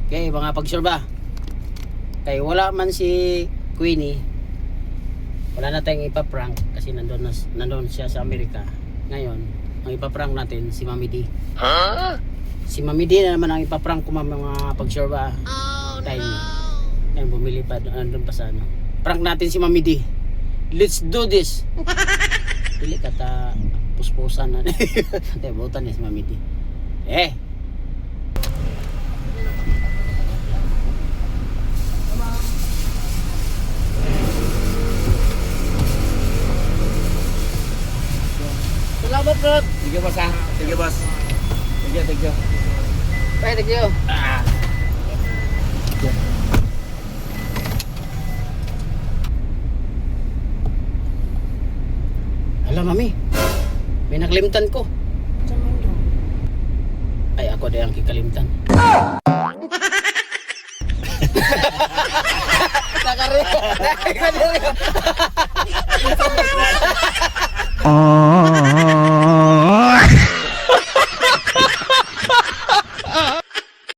Okay, mga pagsurba. Kaya wala man si Queenie. Wala na tayong ipaprank kasi nandun siya sa Amerika. Ngayon, ang ipaprank natin si Mami D. Si Mami D na naman ang ipaprank ko mga pagsurba. Time. Ayun, bumili pa doon pa sa ano. Prank natin si Mami D. Let's do this. Pili kata puspusan na. Butan ni si Mami D. Salamat, bro. Thank you, boss, ha? Thank you, boss. Thank you. Bye, thank you. Alam, Mami. May nakalimtan ko. Ay, ako din ang kikalimtan. Nakariyo.